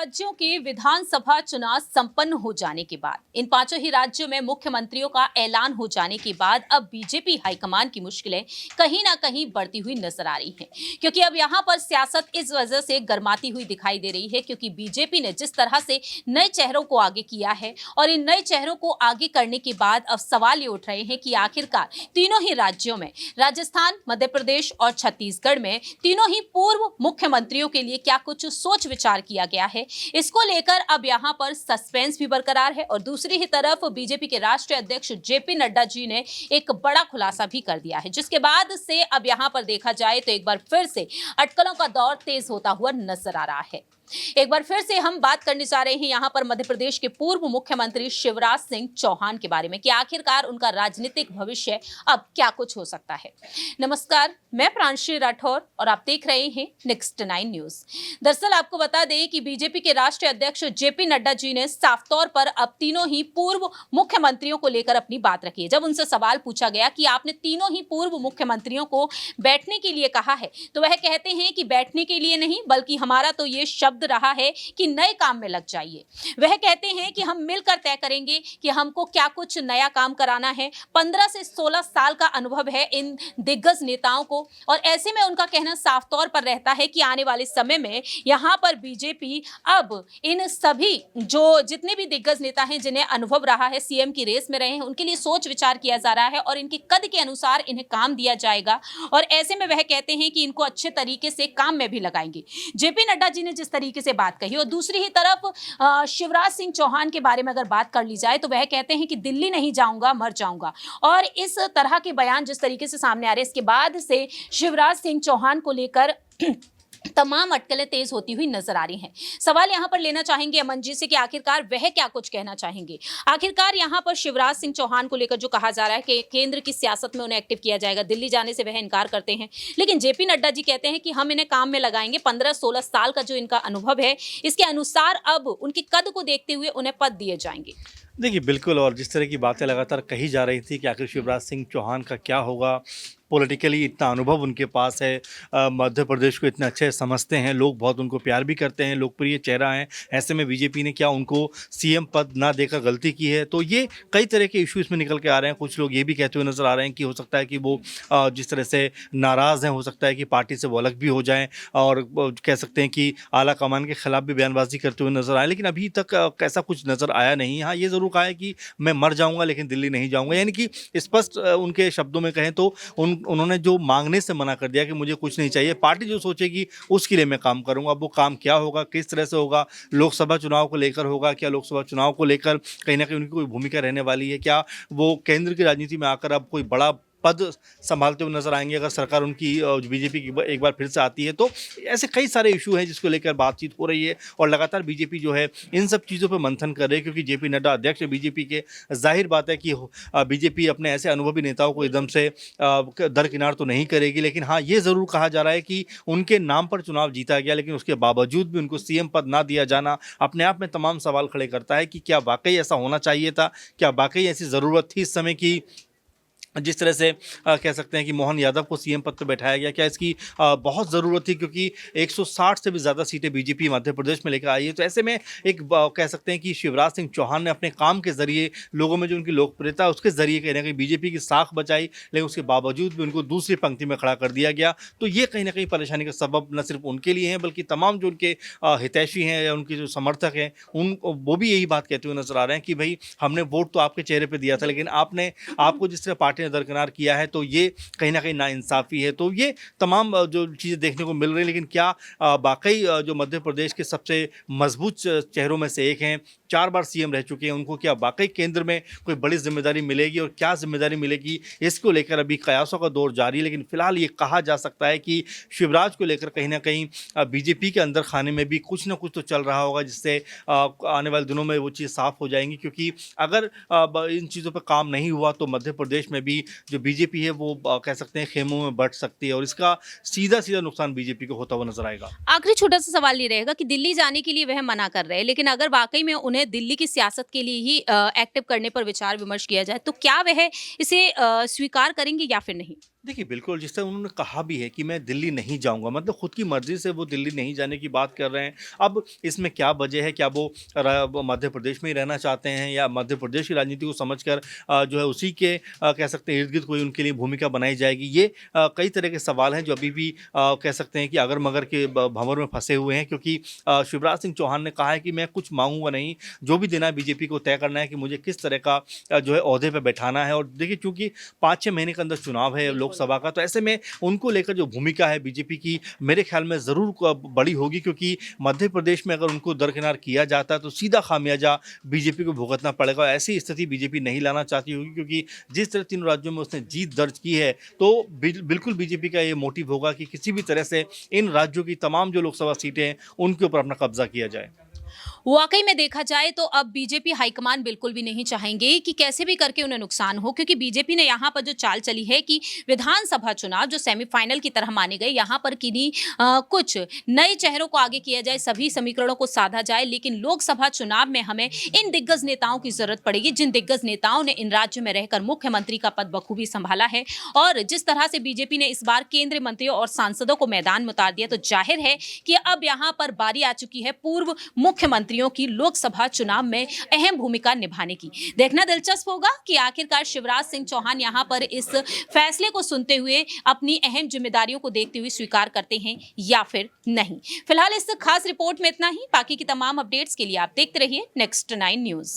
राज्यों के विधानसभा चुनाव संपन्न हो जाने के बाद इन पांचों ही राज्यों में मुख्यमंत्रियों का ऐलान हो जाने के बाद अब बीजेपी हाईकमान की मुश्किलें कहीं ना कहीं बढ़ती हुई नजर आ रही हैं, क्योंकि अब यहां पर सियासत इस वजह से गर्माती हुई दिखाई दे रही है क्योंकि बीजेपी ने जिस तरह से नए चेहरों को आगे किया है और इन नए चेहरों को आगे करने के बाद अब सवाल ये उठ रहे हैं कि आखिरकार तीनों ही राज्यों में, राजस्थान, मध्य प्रदेश और छत्तीसगढ़ में, तीनों ही पूर्व मुख्यमंत्रियों के लिए क्या कुछ सोच विचार किया गया है। इसको लेकर अब यहां पर सस्पेंस भी बरकरार है और दूसरी ही तरफ बीजेपी के राष्ट्रीय अध्यक्ष जेपी नड्डा जी ने एक बड़ा खुलासा भी कर दिया है, जिसके बाद से अब यहां पर देखा जाए तो एक बार फिर से अटकलों का दौर तेज होता हुआ नजर आ रहा है। एक बार फिर से हम बात करने जा रहे हैं यहां पर मध्य प्रदेश के पूर्व मुख्यमंत्री शिवराज सिंह चौहान के बारे में कि आखिरकार उनका राजनीतिक भविष्य अब क्या कुछ हो सकता है। नमस्कार, मैं प्रांशी राठौर और आप देख रहे हैं नेक्स्ट 9 न्यूज। दरअसल आपको बता दें कि बीजेपी के राष्ट्रीय अध्यक्ष जेपी नड्डा जी ने साफ तौर पर अब तीनों ही पूर्व मुख्यमंत्रियों को लेकर अपनी बात रखी है। जब उनसे सवाल पूछा गया कि आपने तीनों ही पूर्व मुख्यमंत्रियों को बैठने के लिए कहा है, तो वह कहते हैं कि बैठने के लिए नहीं, बल्कि हमारा तो ये शब्द रहा है कि नए काम में लग जाइए। वह कहते हैं कि हम मिलकर तय करेंगे कि हमको क्या कुछ नया काम कराना है। 15 से 16 साल का अनुभव है इन दिग्गज नेताओं को और ऐसे में उनका कहना साफ तौर पर रहता है कि आने वाले समय में यहां पर बीजेपी अब इन सभी जो जितने भी दिग्गज नेता हैं जिन्हें अनुभव रहा है, सीएम की रेस में रहे हैं, उनके लिए सोच विचार किया जा रहा है और इनके कद के अनुसार इन्हें काम दिया जाएगा और ऐसे में वह कहते हैं कि इनको अच्छे तरीके से काम में भी लगाएंगे। जेपी नड्डा जी ने जिस तरीके से बात कही और दूसरी ही तरफ शिवराज सिंह चौहान के बारे में अगर बात कर ली जाए तो वह कहते हैं कि दिल्ली नहीं जाऊंगा, मर जाऊंगा। और इस तरह के बयान जिस तरीके से सामने आ रहे हैं, इसके बाद से शिवराज सिंह चौहान को लेकर तमाम अटकलें तेज होती हुई नजर आ रही हैं। सवाल यहां पर लेना चाहेंगे अमन जी से कि आखिरकार वह क्या कुछ कहना चाहेंगे। आखिरकार यहां पर शिवराज सिंह चौहान को लेकर जो कहा जा रहा है कि केंद्र की सियासत में उन्हें एक्टिव किया जाएगा, दिल्ली जाने से वह इनकार करते हैं, लेकिन जेपी नड्डा जी कहते हैं कि हम इन्हें काम में लगाएंगे। 15-16 साल का जो इनका अनुभव है, इसके अनुसार अब उनके कद को देखते हुए उन्हें पद दिए जाएंगे। देखिए, बिल्कुल। और जिस तरह की बातें लगातार कही जा रही थी कि आखिर शिवराज सिंह चौहान का क्या होगा, पॉलिटिकली इतना अनुभव उनके पास है, मध्य प्रदेश को इतने अच्छे समझते हैं, लोग बहुत उनको प्यार भी करते हैं, लोकप्रिय चेहरा हैं, ऐसे में बीजेपी ने क्या उनको सीएम पद ना देकर गलती की है। तो ये कई तरह के इशू इसमें निकल के आ रहे हैं। कुछ लोग ये भी कहते हुए नज़र आ रहे हैं कि हो सकता है कि वो जिस तरह से नाराज़ हैं, हो सकता है कि पार्टी से वो अलग भी हो जाएं और कह सकते हैं कि आला कमान के खिलाफ भी बयानबाजी करते हुए नजर आए, लेकिन अभी तक ऐसा कुछ नज़र आया नहीं। हाँ, ये ज़रूर कहा है कि मैं मर जाऊँगा लेकिन दिल्ली नहीं जाऊँगा, यानी कि स्पष्ट उनके शब्दों में कहें तो उन्होंने जो मांगने से मना कर दिया कि मुझे कुछ नहीं चाहिए, पार्टी जो सोचेगी उसके लिए मैं काम करूंगा। अब वो काम क्या होगा, किस तरह से होगा, लोकसभा चुनाव को लेकर होगा, क्या लोकसभा चुनाव को लेकर कहीं ना कहीं उनकी कोई भूमिका रहने वाली है, क्या वो केंद्र की राजनीति में आकर अब कोई बड़ा पद संभालते हुए नजर आएंगे अगर सरकार उनकी बीजेपी की एक बार फिर से आती है। तो ऐसे कई सारे इशू हैं जिसको लेकर बातचीत हो रही है और लगातार बीजेपी जो है इन सब चीज़ों पर मंथन कर रही है, क्योंकि जेपी नड्डा अध्यक्ष बीजेपी के, जाहिर बात है कि बीजेपी अपने ऐसे अनुभवी नेताओं को एकदम से दरकिनार तो नहीं करेगी। लेकिन हाँ, ये ज़रूर कहा जा रहा है कि उनके नाम पर चुनाव जीता गया, लेकिन उसके बावजूद भी उनको सीएम पद ना दिया जाना अपने आप में तमाम सवाल खड़े करता है कि क्या वाकई ऐसा होना चाहिए था, क्या वाकई ऐसी ज़रूरत थी इस समय की। जिस तरह से कह सकते हैं कि मोहन यादव को सीएम पद पर बैठाया गया, क्या इसकी बहुत ज़रूरत थी, क्योंकि 160 से भी ज़्यादा सीटें बीजेपी मध्य प्रदेश में लेकर आई है। तो ऐसे में एक कह सकते हैं कि शिवराज सिंह चौहान ने अपने काम के ज़रिए, लोगों में जो उनकी लोकप्रियता उसके ज़रिए कहीं ना कहीं बीजेपी की साख बचाई, लेकिन उसके बावजूद भी उनको दूसरी पंक्ति में खड़ा कर दिया गया। तो ये कहीं ना कहीं परेशानी का सबब न सिर्फ उनके लिए हैं, बल्कि तमाम जो उनके हितैषी हैं या उनके जो समर्थक हैं, वो भी यही बात कहते हुए नजर आ रहे हैं कि भाई, हमने वोट तो आपके चेहरे पर दिया था, लेकिन आपको जिस तरह पार्टी दरकिनार किया है, तो ये कहीं ना कहीं नाइंसाफ़ी है। तो ये तमाम जो चीज़ें देखने को मिल रही हैं, लेकिन क्या वाकई जो मध्य प्रदेश के सबसे मजबूत चेहरों में से एक हैं, 4 बार सीएम रह चुके हैं, उनको क्या वाकई केंद्र में कोई बड़ी जिम्मेदारी मिलेगी और क्या जिम्मेदारी मिलेगी, इसको लेकर अभी कयासों का दौर जारी है। लेकिन फिलहाल ये कहा जा सकता है कि शिवराज को लेकर कहीं ना कहीं बीजेपी के अंदर खाने में भी कुछ ना कुछ तो चल रहा होगा, जिससे आने वाले दिनों में वो चीज़ साफ हो जाएंगी। क्योंकि अगर इन चीज़ों पर काम नहीं हुआ तो मध्य प्रदेश में भी भी जो बीजेपी है वो कह सकते हैं खेमों में बँट सकती है और इसका सीधा-सीधा नुकसान बीजेपी को होता हुआ नज़र आएगा। आखिरी छोटा सा सवाल ये रहेगा कि दिल्ली जाने के लिए वह मना कर रहे हैं, लेकिन अगर वाकई में उन्हें दिल्ली की सियासत के लिए ही एक्टिव करने पर विचार विमर्श किया जाए तो क्या वह इसे स्वीकार करेंगे या फिर नहीं? देखिए, बिल्कुल, जिस तरह उन्होंने कहा भी है कि मैं दिल्ली नहीं जाऊँगा, मतलब खुद की मर्ज़ी से वो दिल्ली नहीं जाने की बात कर रहे हैं। अब इसमें क्या वजह है? क्या वो मध्य प्रदेश में ही रहना चाहते हैं या मध्य प्रदेश की राजनीति को समझकर जो है उसी के कह सकते हैं इर्द-गिर्द कोई उनके लिए भूमिका बनाई जाएगी? ये कई तरह के सवाल हैं जो अभी भी कह सकते हैं कि अगर-मगर के भंवर में फँसे हुए हैं क्योंकि शिवराज सिंह चौहान ने कहा है कि मैं कुछ माँगूँगा नहीं, जो भी देना है बीजेपी को तय करना है कि मुझे किस तरह का जो है ओहदे पे बैठाना है और देखिए चूँकि 5-6 महीने के अंदर चुनाव है लोकसभा का, तो ऐसे में उनको लेकर जो भूमिका है बीजेपी की मेरे ख्याल में ज़रूर बड़ी होगी क्योंकि मध्य प्रदेश में अगर उनको दरकिनार किया जाता है तो सीधा खामियाजा बीजेपी को भुगतना पड़ेगा। ऐसी स्थिति बीजेपी नहीं लाना चाहती होगी क्योंकि जिस तरह तीनों राज्यों में उसने जीत दर्ज की है तो बिल्कुल बीजेपी का ये मोटिव होगा कि किसी भी तरह से इन राज्यों की तमाम जो लोकसभा सीटें हैं उनके ऊपर अपना कब्जा किया जाए। वाकई में देखा जाए तो अब बीजेपी हाईकमान बिल्कुल भी नहीं चाहेंगे कि कैसे भी करके उन्हें नुकसान हो, क्योंकि बीजेपी ने यहाँ पर जो चाल चली है कि विधानसभा चुनाव जो सेमीफाइनल की तरह माने गए, यहाँ पर किन्हीं कुछ नए चेहरों को आगे किया जाए, सभी समीकरणों को साधा जाए, लेकिन लोकसभा चुनाव में हमें इन दिग्गज नेताओं की जरूरत पड़ेगी जिन दिग्गज नेताओं ने इन राज्यों में रहकर मुख्यमंत्री का पद बखूबी संभाला है। और जिस तरह से बीजेपी ने इस बार केंद्रीय मंत्रियों और सांसदों को मैदान में उतार दिया, तो जाहिर है कि अब यहाँ पर बारी आ चुकी है पूर्व मुख्यमंत्रियों की लोकसभा चुनाव में अहम भूमिका निभाने की। देखना दिलचस्प होगा कि आखिरकार शिवराज सिंह चौहान यहां पर इस फैसले को सुनते हुए अपनी अहम जिम्मेदारियों को देखते हुए स्वीकार करते हैं या फिर नहीं। फिलहाल इस खास रिपोर्ट में इतना ही। बाकी की तमाम अपडेट्स के लिए आप देखते रहिए नेक्स्ट 9 न्यूज।